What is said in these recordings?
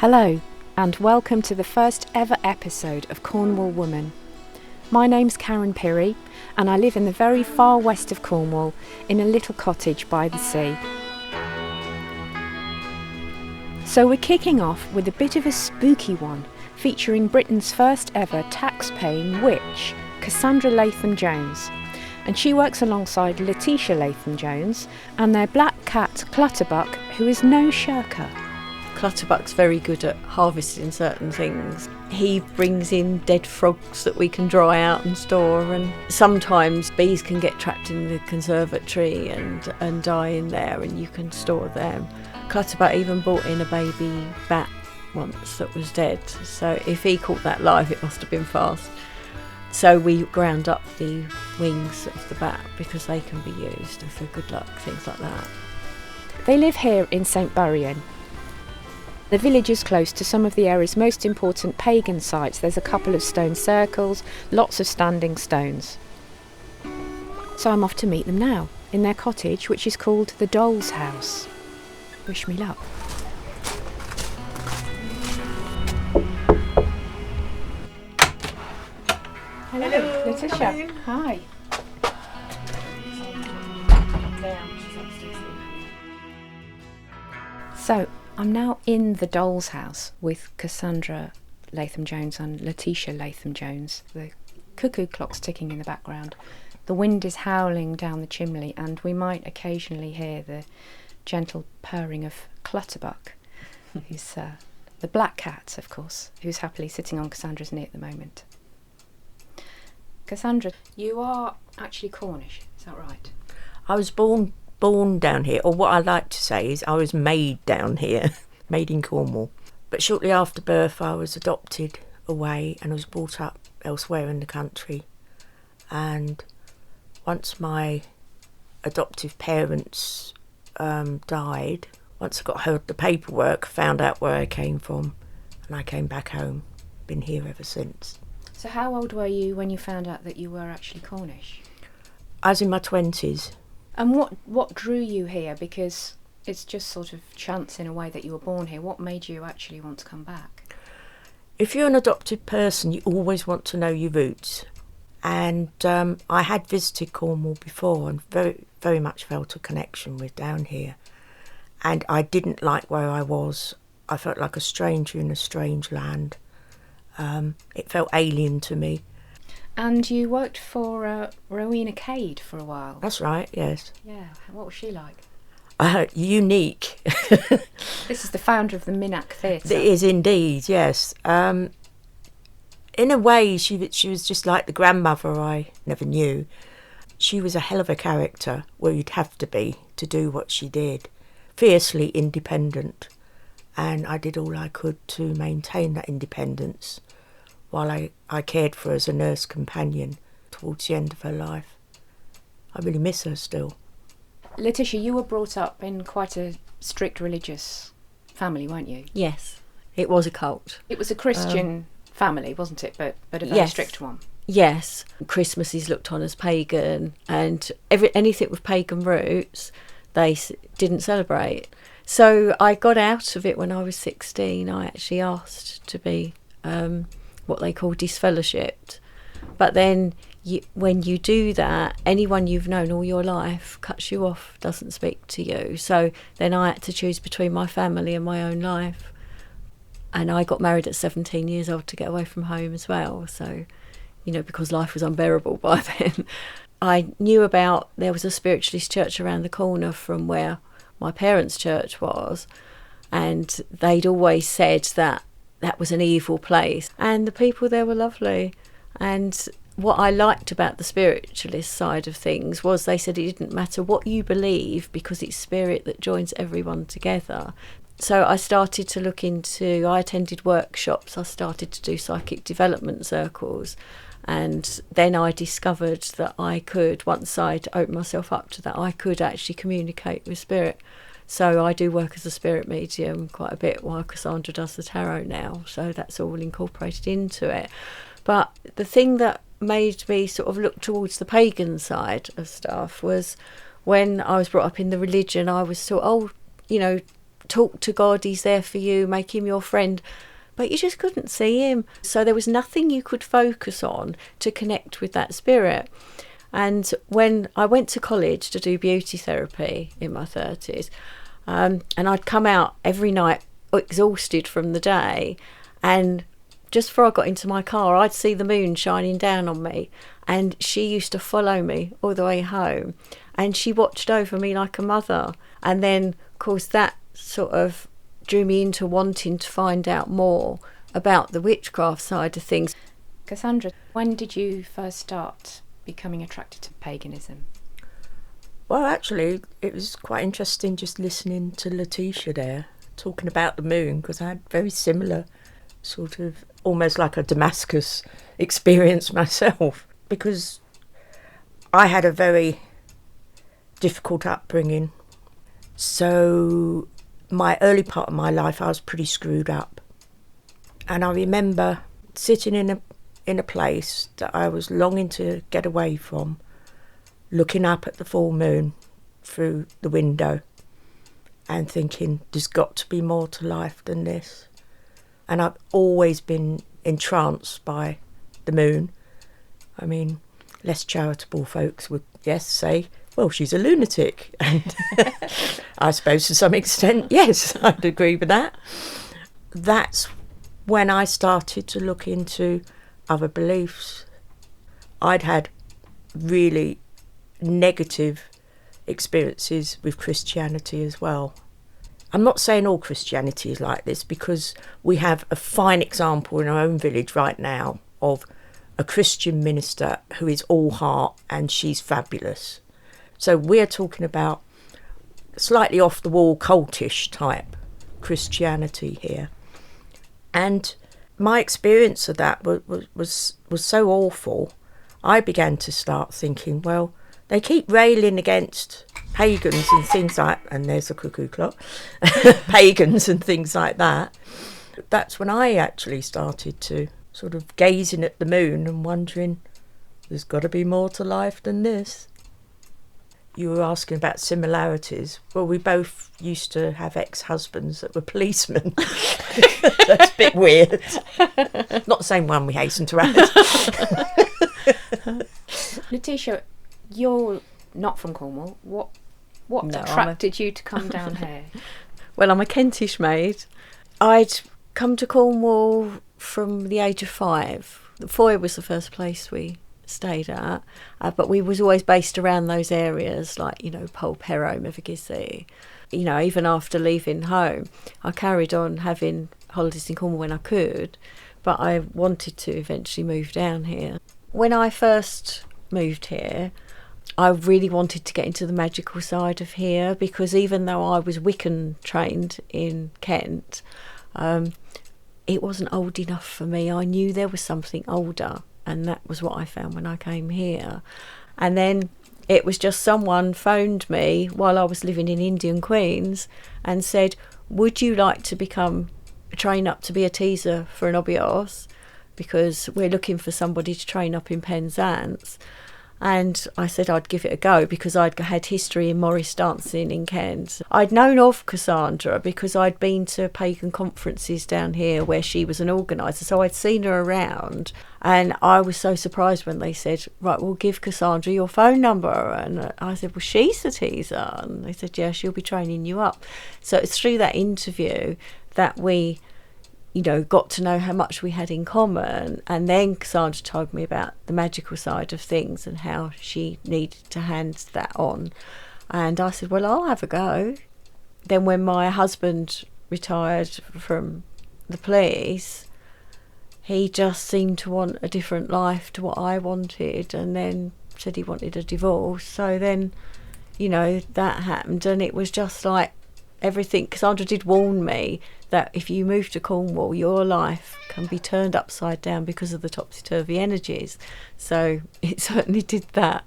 Hello, and welcome to the first ever episode of Cornwall Woman. My name's Karen Pirrie, and I live in the very far west of Cornwall in a little cottage by the sea. So we're kicking off with a bit of a spooky one, featuring Britain's first ever tax-paying witch, Cassandra Laetham-Jones. And she works alongside Laetitia Laetham-Jones and their black cat Clutterbuck, who is no shirker. Clutterbuck's very good at harvesting certain things. He brings in dead frogs that we can dry out and store, and sometimes bees can get trapped in the conservatory and die in there, and you can store them. Clutterbuck even brought in a baby bat once that was dead, so if he caught that live it must have been fast. So we ground up the wings of the bat because they can be used for good luck, things like that. They live here in St Buryan. The village is close to some of the area's most important pagan sites. There's a couple of stone circles, lots of standing stones. So I'm off to meet them now, in their cottage, which is called the Doll's House. Wish me luck. Hello, Laetitia. Hi. So, I'm now in the Doll's House with Cassandra Laetham-Jones and Laetitia Laetham-Jones. The cuckoo clock's ticking in the background. The wind is howling down the chimney, and we might occasionally hear the gentle purring of Clutterbuck, who's the black cat, of course, who's happily sitting on Cassandra's knee at the moment. Cassandra, you are actually Cornish, is that right? I was born down here, or what I like to say is I was made down here, made in Cornwall. But shortly after birth I was adopted away and was brought up elsewhere in the country. And once my adoptive parents died, once I got hold of the paperwork, found out where I came from, and I came back home. Been here ever since. So how old were you when you found out that you were actually Cornish? I was in my 20s. And what drew you here? Because it's just sort of chance in a way that you were born here. What made you actually want to come back? If you're an adopted person, you always want to know your roots. And I had visited Cornwall before and very, very much felt a connection with down here. And I didn't like where I was. I felt like a stranger in a strange land. It felt alien to me. And you worked for Rowena Cade for a while. That's right, yes. Yeah, what was she like? Unique. This is the founder of the Minack Theatre. It is indeed, yes. In a way, she was just like the grandmother I never knew. She was a hell of a character, where you'd have to be to do what she did. Fiercely independent. And I did all I could to maintain that independence while I cared for her as a nurse companion towards the end of her life. I really miss her still. Laetitia, you were brought up in quite a strict religious family, weren't you? Yes, it was a cult. It was a Christian family, wasn't it? But a very strict one. Yes. Christmas is looked on as pagan, and anything with pagan roots they didn't celebrate. So I got out of it when I was 16. I actually asked to be what they call disfellowshipped. But then when you do that, anyone you've known all your life cuts you off, doesn't speak to you. So then I had to choose between my family and my own life. And I got married at 17 years old to get away from home as well. So, because life was unbearable by then. I knew there was a spiritualist church around the corner from where my parents' church was, and they'd always said that was an evil place, and the people there were lovely. And what I liked about the spiritualist side of things was they said it didn't matter what you believe because it's spirit that joins everyone together. So I started to I attended workshops, I started to do psychic development circles, and then I discovered that I could, once I'd opened myself up to that, I could actually communicate with spirit. So I do work as a spirit medium quite a bit while Cassandra does the tarot now. So that's all incorporated into it. But the thing that made me sort of look towards the pagan side of stuff was when I was brought up in the religion, I was taught, talk to God, he's there for you, make him your friend. But you just couldn't see him. So there was nothing you could focus on to connect with that spirit. And when I went to college to do beauty therapy in my 30s, and I'd come out every night exhausted from the day, and just before I got into my car, I'd see the moon shining down on me, and she used to follow me all the way home, and she watched over me like a mother. And then, of course, that sort of drew me into wanting to find out more about the witchcraft side of things. Cassandra, when did you first start becoming attracted to paganism? Well, actually, it was quite interesting just listening to Laetitia there, talking about the moon, because I had very similar sort of, almost like a Damascus experience myself, because I had a very difficult upbringing. So my early part of my life, I was pretty screwed up. And I remember sitting in a place that I was longing to get away from, looking up at the full moon through the window and thinking, there's got to be more to life than this. And I've always been entranced by the moon. I mean, less charitable folks would, yes, say, well, she's a lunatic. And I suppose to some extent, yes, I'd agree with that. That's when I started to look into other beliefs. I'd had really negative experiences with Christianity as well. I'm not saying all Christianity is like this, because we have a fine example in our own village right now of a Christian minister who is all heart, and she's fabulous. So we're talking about slightly off the wall cultish type Christianity here. And my experience of that was so awful. I began to start thinking, well, they keep railing against pagans and things like, and there's a cuckoo clock, pagans and things like that. That's when I actually started to sort of gazing at the moon and wondering, there's got to be more to life than this. You were asking about similarities. Well, we both used to have ex-husbands that were policemen. That's a bit weird. Not the same one, we hasten to add. Laetitia, you're not from Cornwall. What No, attracted you to come down here? Well, I'm a Kentish maid. I'd come to Cornwall from the age of 5. Foy was the first place we stayed at, but we was always based around those areas, like, you know, Polperro, Mevagissey. You know, even after leaving home, I carried on having holidays in Cornwall when I could, but I wanted to eventually move down here. When I first moved here, I really wanted to get into the magical side of here, because even though I was Wiccan trained in Kent, it wasn't old enough for me. I knew there was something older, and that was what I found when I came here. And then it was just someone phoned me while I was living in Indian Queens and said, would you like to train up to be a teaser for an obios, because we're looking for somebody to train up in Penzance. And I said I'd give it a go, because I'd had history in Morris dancing in Kent. I'd known of Cassandra because I'd been to pagan conferences down here where she was an organiser, so I'd seen her around. And I was so surprised when they said, right, we'll give Cassandra your phone number. And I said, well, she's a teaser. And they said, yeah, she'll be training you up. So it's through that interview that we, you know, got to know how much we had in common. And then Cassandra told me about the magical side of things and how she needed to hand that on. And I said, well, I'll have a go. Then when my husband retired from the police, he just seemed to want a different life to what I wanted, and then said he wanted a divorce. So then, you know, that happened, and it was just like everything. Cassandra did warn me that if you move to Cornwall, your life can be turned upside down because of the topsy-turvy energies. So it certainly did that.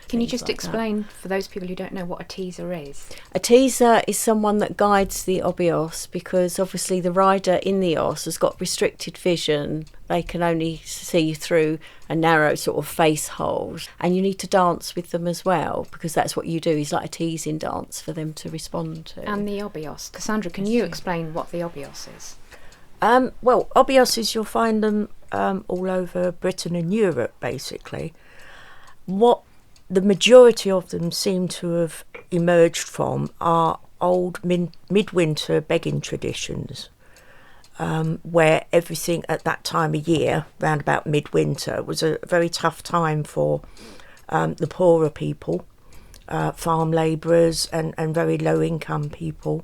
Can you things just like that. explain for those people who don't know what a teaser is? A teaser is someone that guides the obios, because obviously the rider in the os has got restricted vision. They can only see through a narrow sort of face hole, and you need to dance with them as well, because that's what you do. It's like a teasing dance for them to respond to. And the obios. Cassandra, can you explain what the obios is? Well, obioses, you'll find them all over Britain and Europe, basically. What the majority of them seem to have emerged from are old midwinter begging traditions, where everything at that time of year, round about midwinter, was a very tough time for the poorer people, farm labourers and very low income people.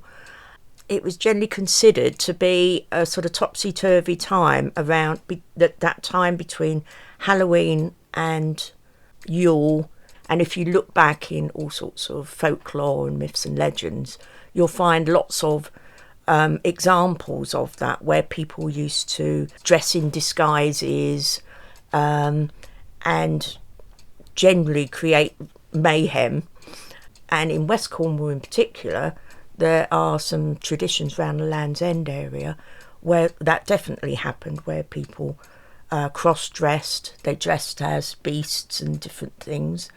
It was generally considered to be a sort of topsy-turvy time around that time between Hallowe'en and Yule. And if you look back in all sorts of folklore and myths and legends, you'll find lots of examples of that, where people used to dress in disguises and generally create mayhem. And in West Cornwall in particular, there are some traditions around the Land's End area where that definitely happened, where people cross-dressed, they dressed as beasts and different things.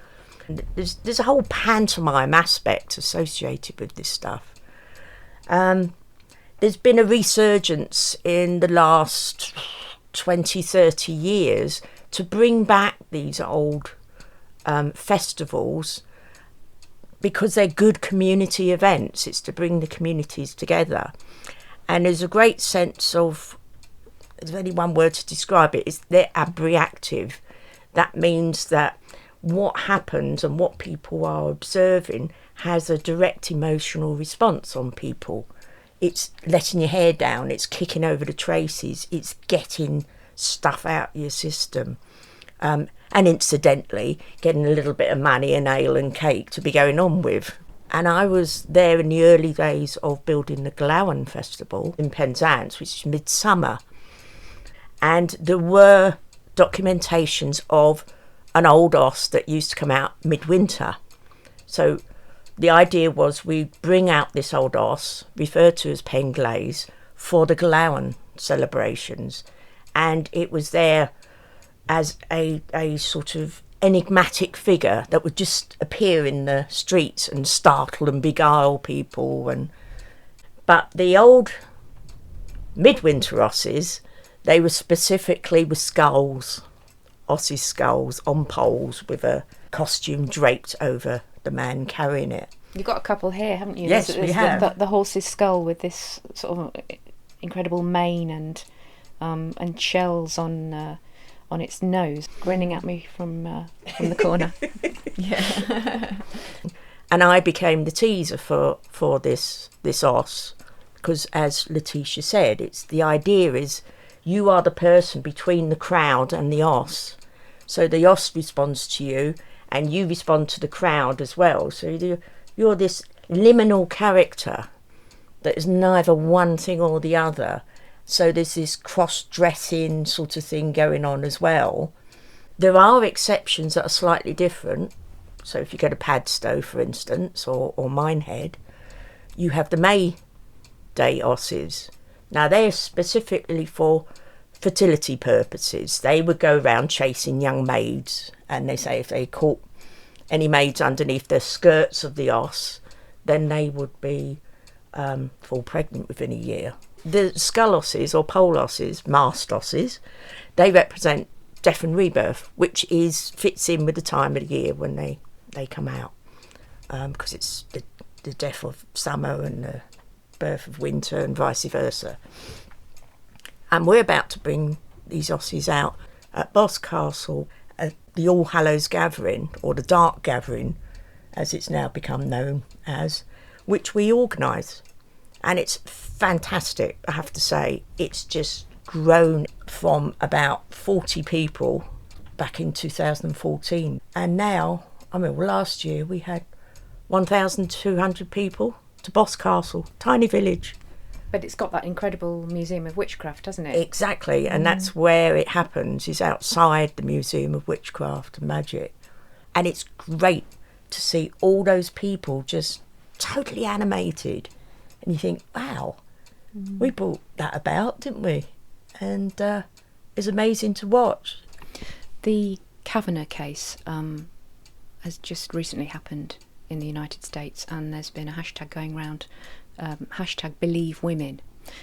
There's a whole pantomime aspect associated with this stuff. There's been a resurgence in the last 20, 30 years to bring back these old festivals, because they're good community events. It's to bring the communities together. And there's a great sense of, there's only one word to describe it, is they're abreactive. That means that what happens and what people are observing has a direct emotional response on people. It's letting your hair down, it's kicking over the traces, it's getting stuff out of your system. And incidentally, getting a little bit of money and ale and cake to be going on with. And I was there in the early days of building the Hallowe'en festival in Penzance, which is midsummer. And there were documentations of an old os that used to come out midwinter. So the idea was we'd bring out this old os, referred to as Penglaze, for the Hallowe'en celebrations. And it was there as a sort of enigmatic figure that would just appear in the streets and startle and beguile people. But the old midwinter osses, they were specifically with skulls, osses' skulls on poles with a costume draped over the man carrying it. You've got a couple here, haven't you? Yes, we have. The horse's skull with this sort of incredible mane and shells on its nose, grinning at me from the corner. Yeah. And I became the teaser for this os, because as Laetitia said, it's the idea is you are the person between the crowd and the os. So the os responds to you and you respond to the crowd as well. So you're this liminal character that is neither one thing or the other. So there's this cross-dressing sort of thing going on as well. There are exceptions that are slightly different. So if you go to Padstow, for instance, or Minehead, you have the May Day osses. Now they're specifically for fertility purposes. They would go around chasing young maids, and they say if they caught any maids underneath the skirts of the os, then they would be fall pregnant within a year. The skull osses or pole osses, mast osses, they represent death and rebirth, which fits in with the time of the year when they come out, because it's the death of summer and the birth of winter and vice versa. And we're about to bring these osses out at Boscastle at the All Hallows gathering, or the Dark Gathering, as it's now become known as, which we organise. And it's fantastic, I have to say. It's just grown from about 40 people back in 2014. And now, last year we had 1,200 people to Boscastle, tiny village. But it's got that incredible Museum of Witchcraft, hasn't it? Exactly, and that's where it happens, is outside the Museum of Witchcraft and Magic. And it's great to see all those people just totally animated. And you think, wow, we brought that about, didn't we? And it's amazing to watch. The Kavanagh case has just recently happened in the United States, and there's been a hashtag going around, hashtag Believe Women,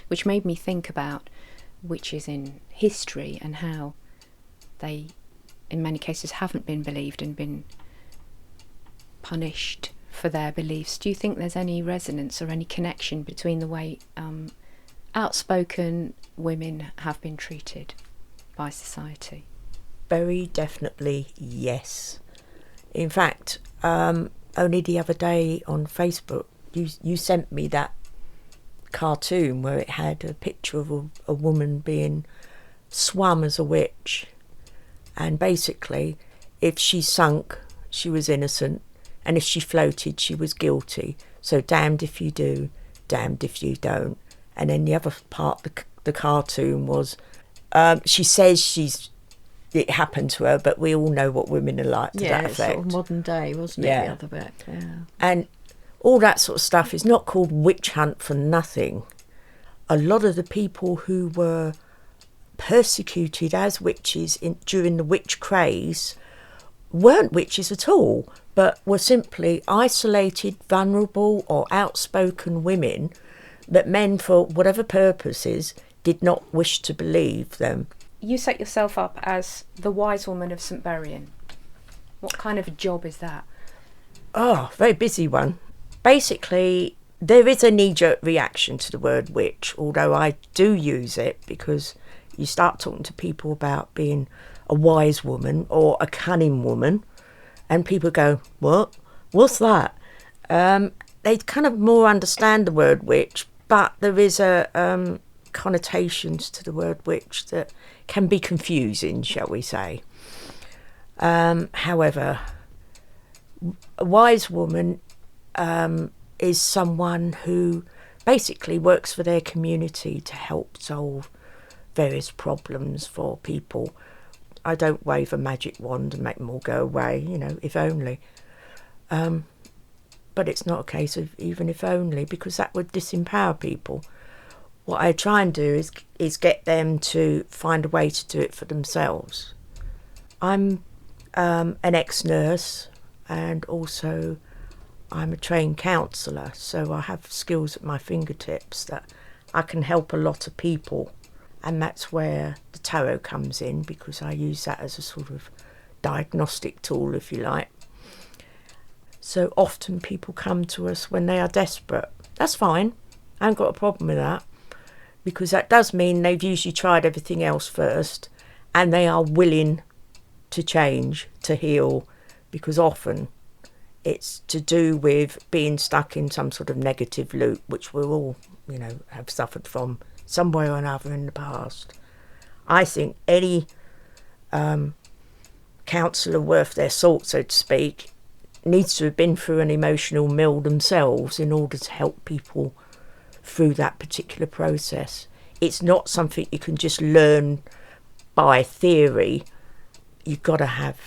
which made me think about witches in history and how they, in many cases, haven't been believed and been punished for their beliefs. Do you think there's any resonance or any connection between the way outspoken women have been treated by society? Very definitely yes. In fact, only the other day on Facebook, you sent me that cartoon where it had a picture of a woman being swum as a witch, and basically if she sunk she was innocent, and if she floated she was guilty, so damned if you do, damned if you don't. And then the other part of the cartoon was she says it happened to her, but we all know what women are like to that effect. Sort of modern day, wasn't it, the other bit? Yeah. And all that sort of stuff is not called witch hunt for nothing. A lot of the people who were persecuted as witches during the witch craze weren't witches at all, but were simply isolated, vulnerable or outspoken women that men, for whatever purposes, did not wish to believe them. You set yourself up as the wise woman of St Buryan. What kind of a job is that? Oh, very busy one. Basically, there is a knee-jerk reaction to the word witch, although I do use it because you start talking to people about being a wise woman or a cunning woman, and people go, what? What's that? They kind of more understand the word witch, but there is a connotations to the word witch that can be confusing, shall we say. However, a wise woman is someone who basically works for their community to help solve various problems for people. I don't wave a magic wand and make them all go away, if only. But it's not a case of even if only, because that would disempower people. What I try and do is get them to find a way to do it for themselves. I'm an ex-nurse, and also I'm a trained counsellor, so I have skills at my fingertips that I can help a lot of people. And that's where the tarot comes in, because I use that as a sort of diagnostic tool, if you like. So often people come to us when they are desperate. That's fine. I haven't got a problem with that, because that does mean they've usually tried everything else first and they are willing to change, to heal, because often it's to do with being stuck in some sort of negative loop, which we all, have suffered from some way or another in the past. I think any counsellor worth their salt, so to speak, needs to have been through an emotional mill themselves in order to help people through that particular process. It's not something you can just learn by theory. You've got to have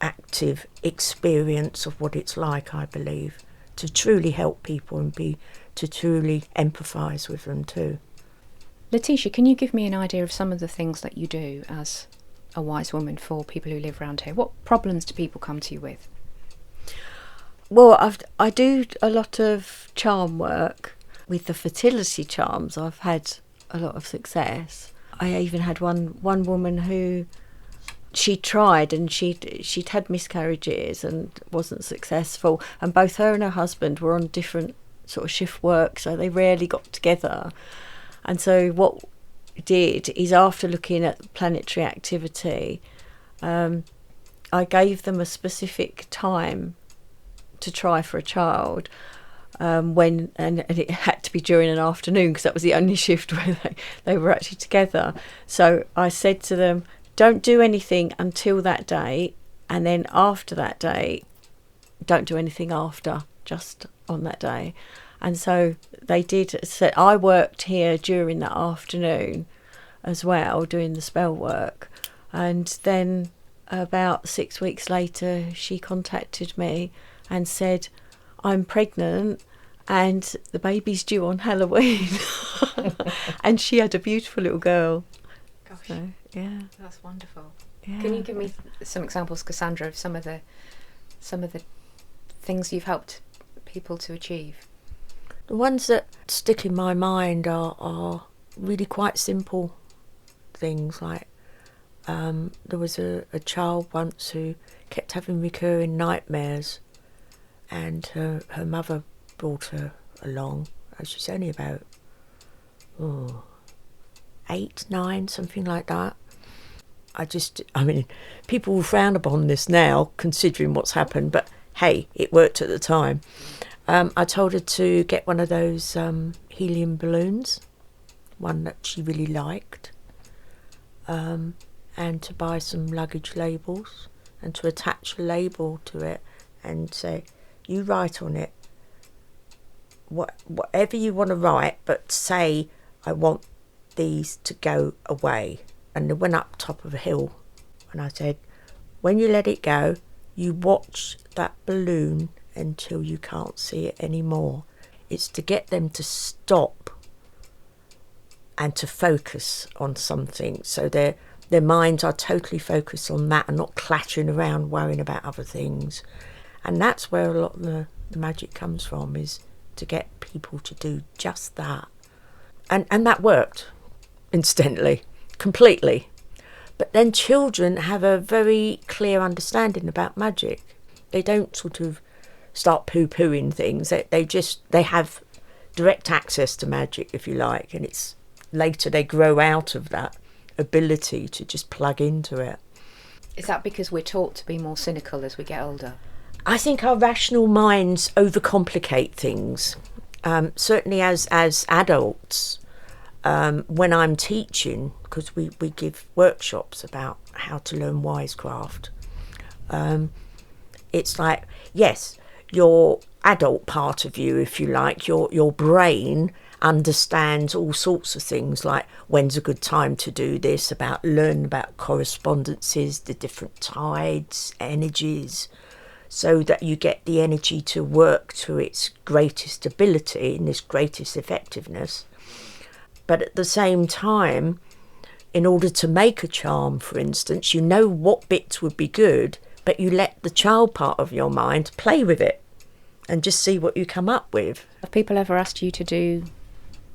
active experience of what it's like, I believe, to truly help people and to truly empathise with them too. Laetitia, can you give me an idea of some of the things that you do as a wise woman for people who live around here? What problems do people come to you with? Well, I do a lot of charm work. With the fertility charms, I've had a lot of success. I even had one woman who she tried, and she'd had miscarriages and wasn't successful, and both her and her husband were on different sort of shift work, so they rarely got together. And so what we did is, after looking at planetary activity, I gave them a specific time to try for a child, and it had to be during an afternoon, because that was the only shift where they were actually together. So I said to them, don't do anything until that day, and then after that day, don't do anything after, just on that day. And so they did. So I worked here during that afternoon as well, doing the spell work, and then about 6 weeks later, she contacted me and said, I'm pregnant and the baby's due on Halloween. And she had a beautiful little girl. Gosh, so, yeah, that's wonderful. yeah. Can you give me some examples, Cassandra, of some of the things you've helped people to achieve? The ones that stick in my mind are really quite simple things. Like there was a child once who kept having recurring nightmares, and her mother brought her along. She's only about 8, 9, something like that. I mean, people will frown upon this now, considering what's happened, but hey, it worked at the time. I told her to get one of those helium balloons, one that she really liked, and to buy some luggage labels and to attach a label to it and say, you write on it whatever you want to write, but say, I want these to go away. And they went up top of a hill, and I said, when you let it go, you watch that balloon until you can't see it anymore. It's to get them to stop and to focus on something, so their minds are totally focused on that and not clattering around worrying about other things. And that's where a lot of the magic comes from, is to get people to do just that. And that worked, incidentally, completely. But then children have a very clear understanding about magic. They don't sort of start poo-pooing things. They have direct access to magic, if you like, and it's later they grow out of that ability to just plug into it. Is that because we're taught to be more cynical as we get older? I think our rational minds overcomplicate things. Certainly as adults, when I'm teaching, because we give workshops about how to learn wisecraft, it's like, yes, your adult part of you, if you like, your brain understands all sorts of things, like when's a good time to do this, learn about correspondences, the different tides, energies, so that you get the energy to work to its greatest ability and its greatest effectiveness. But at the same time, in order to make a charm, for instance, you know what bits would be good, but you let the child part of your mind play with it and just see what you come up with. Have people ever asked you to do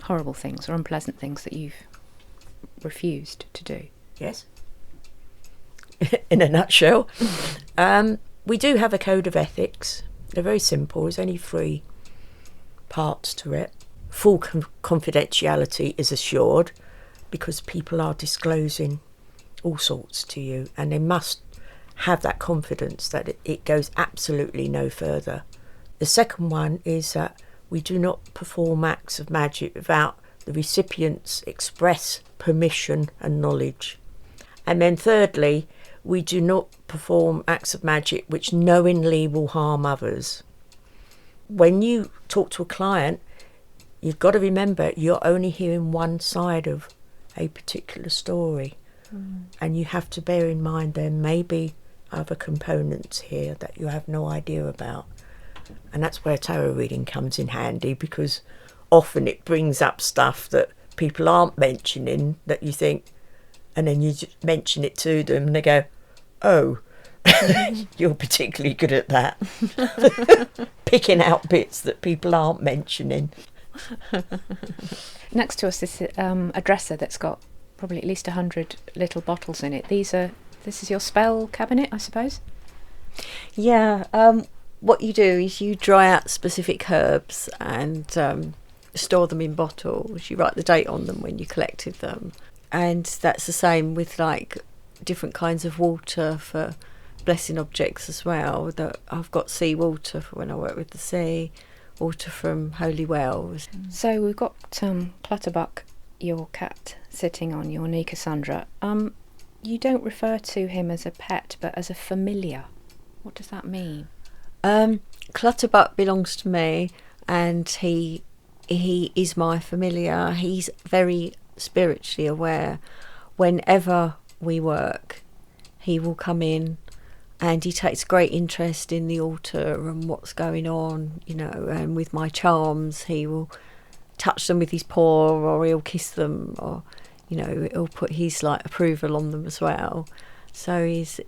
horrible things or unpleasant things that you've refused to do? Yes. In a nutshell. We do have a code of ethics. They're very simple. There's only 3 parts to it. Full confidentiality is assured, because people are disclosing all sorts to you, and they must have that confidence that it goes absolutely no further. The second one is that we do not perform acts of magic without the recipient's express permission and knowledge. And then thirdly, we do not perform acts of magic which knowingly will harm others. When you talk to a client, you've got to remember you're only hearing one side of a particular story. And you have to bear in mind there may be other components here that you have no idea about. And that's where tarot reading comes in handy, because often it brings up stuff that people aren't mentioning that you think, and then you just mention it to them and they go, oh, you're particularly good at that. Picking out bits that people aren't mentioning. Next to us is a dresser that's got probably at least 100 little bottles in it. This is your spell cabinet, I suppose? Yeah, what you do is you dry out specific herbs and store them in bottles. You write the date on them when you collected them. And that's the same with like different kinds of water for blessing objects as well. I've got sea water for when I work with the sea, water from holy wells. So we've got Clutterbuck, your cat, sitting on your knee, Cassandra. You don't refer to him as a pet, but as a familiar. What does that mean? Clutterbuck belongs to me, and he is my familiar. He's very spiritually aware. Whenever we work, he will come in and he takes great interest in the altar and what's going on, and with my charms, he will touch them with his paw, or he'll kiss them, or, he'll put his approval on them as well. So he's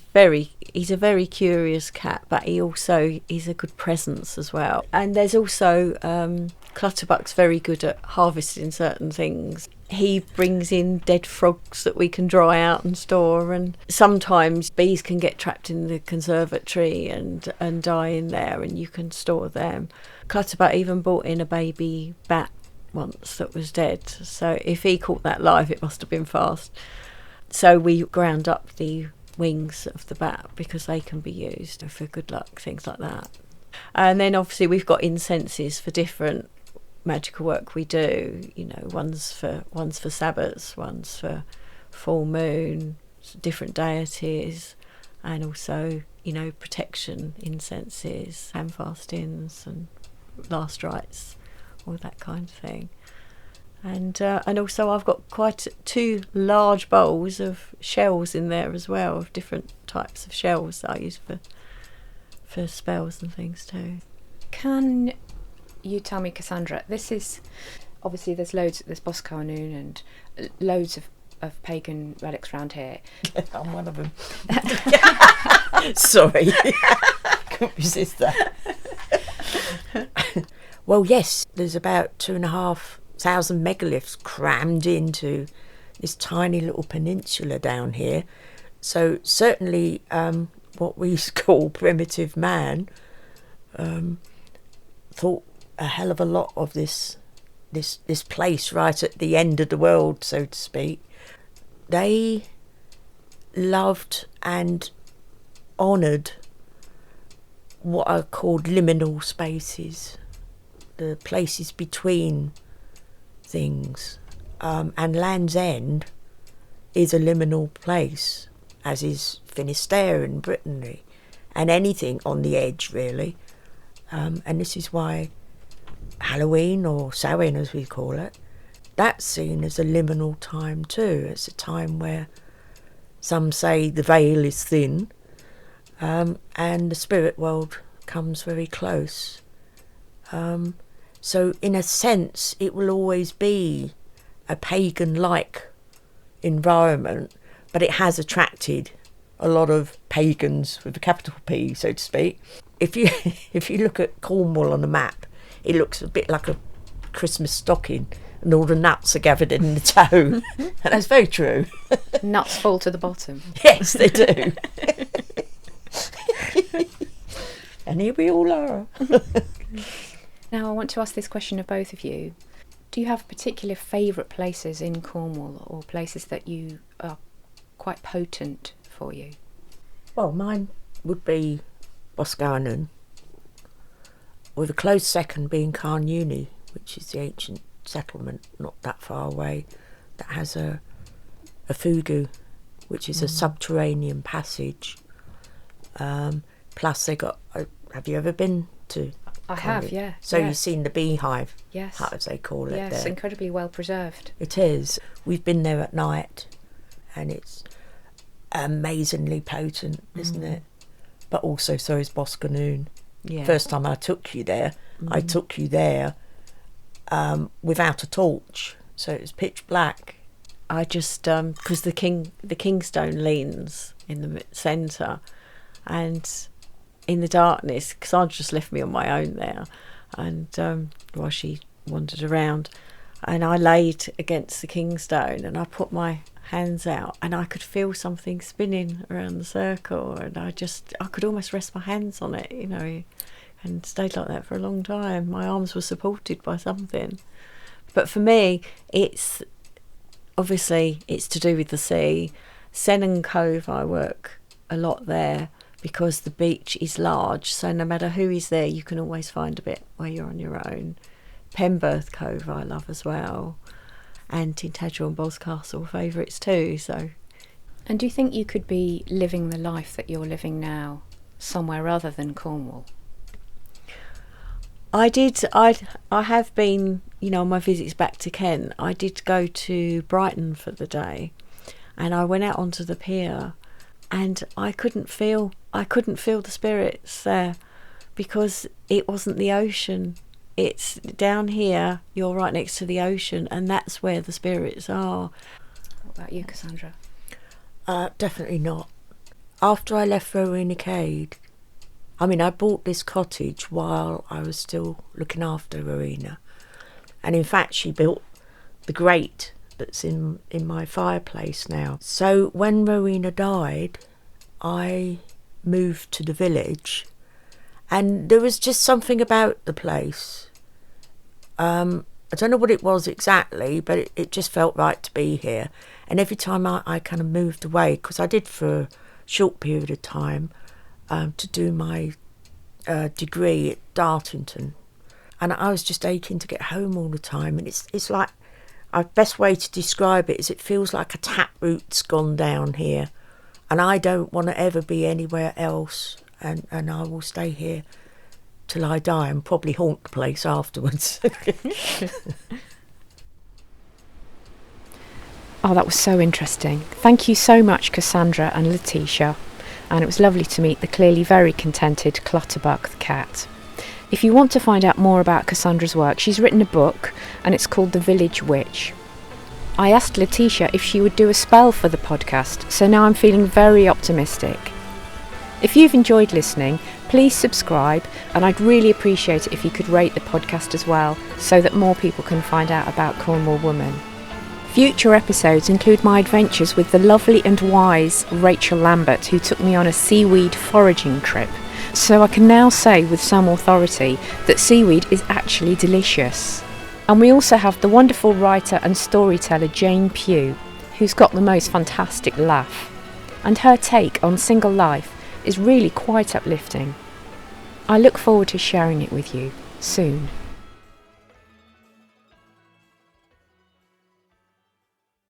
a very curious cat, but he also is a good presence as well. And there's also Clutterbuck's very good at harvesting certain things. He brings in dead frogs that we can dry out and store, and sometimes bees can get trapped in the conservatory and die in there, and you can store them. Clutterbuck even brought in a baby bat once that was dead, so if he caught that live, it must have been fast. So we ground up the wings of the bat because they can be used for good luck, things like that. And then obviously we've got incenses for different magical work we do. One's for Sabbats, one's for full moon, different deities, and also protection incenses, hand fastings, and last rites, all that kind of thing. And also I've got quite 2 large bowls of shells in there as well, of different types of shells that I use for spells and things too. Can you tell me, Cassandra, this is, obviously there's Boscastle and loads of pagan relics around here. I'm one of them. Sorry. Couldn't resist that. Well, yes, there's about 2,500 megaliths crammed into this tiny little peninsula down here. So certainly what we call primitive man thought a hell of a lot of this place right at the end of the world, so to speak. They loved and honoured what are called liminal spaces, the places between things, and Land's End is a liminal place, as is Finisterre in Brittany, and anything on the edge really, and this is why Hallowe'en, or Samhain as we call it, that's seen as a liminal time too. It's a time where some say the veil is thin, and the spirit world comes very close. So in a sense it will always be a pagan-like environment, but it has attracted a lot of pagans with a capital P, so to speak. If you look at Cornwall on the map, it looks a bit like a Christmas stocking, and all the nuts are gathered in the toe. And that's very true. Nuts fall to the bottom. Yes, they do. And here we all are. Now I want to ask this question of both of you. Do you have particular favourite places in Cornwall, or places that you are quite potent for you? Well, mine would be Boscastle, with a close second being Carnuni, which is the ancient settlement not that far away, that has a fugu, which is a subterranean passage. Plus they got, have you ever been to I have, yeah. So yeah. you've seen the beehive, yes, hut as they call it. Yes, there. incredibly well preserved. It is. We've been there at night, and it's amazingly potent, isn't it? But also so is Boscastle. Yeah. First time I took you there, I took you there without a torch, so it was pitch black. I just because the kingstone leans in the centre, and in the darkness, Cassandra just left me on my own there, and while she wandered around, and I laid against the kingstone, and I put my hands out, and I could feel something spinning around the circle, and I could almost rest my hands on it, and stayed like that for a long time. My arms were supported by something. But for me, it's to do with the sea. Sennan Cove, I work a lot there because the beach is large, so no matter who is there, you can always find a bit where you're on your own. Penberth Cove I love as well, and Tintagel and Boscastle favourites too. So, and do you think you could be living the life that you're living now somewhere other than Cornwall? I have been, on my visits back to Kent, I did go to Brighton for the day, and I went out onto the pier, and I couldn't feel the spirits there because it wasn't the ocean. It's down here, you're right next to the ocean, and that's where the spirits are. What about you, Cassandra? Definitely not. After I left Rowena Cade, I bought this cottage while I was still looking after Rowena. And in fact, she built the grate that's in my fireplace now. So when Rowena died, I moved to the village, and there was just something about the place. I don't know what it was exactly, but it just felt right to be here. And every time I kind of moved away, because I did for a short period of time to do my degree at Dartington, and I was just aching to get home all the time. And it's like, the best way to describe it is it feels like a taproot's gone down here, and I don't want to ever be anywhere else, and I will stay here till I die and probably haunt the place afterwards. Oh, that was so interesting. Thank you so much, Cassandra and Laetitia. And it was lovely to meet the clearly very contented Clutterbuck the cat. If you want to find out more about Cassandra's work, she's written a book, and it's called The Village Witch. I asked Laetitia if she would do a spell for the podcast, so now I'm feeling very optimistic. If you've enjoyed listening, please subscribe, and I'd really appreciate it if you could rate the podcast as well, so that more people can find out about Cornwall women. Future episodes include my adventures with the lovely and wise Rachel Lambert, who took me on a seaweed foraging trip. So I can now say with some authority that seaweed is actually delicious. And we also have the wonderful writer and storyteller Jane Pugh, who's got the most fantastic laugh. And her take on single life is really quite uplifting. I look forward to sharing it with you soon.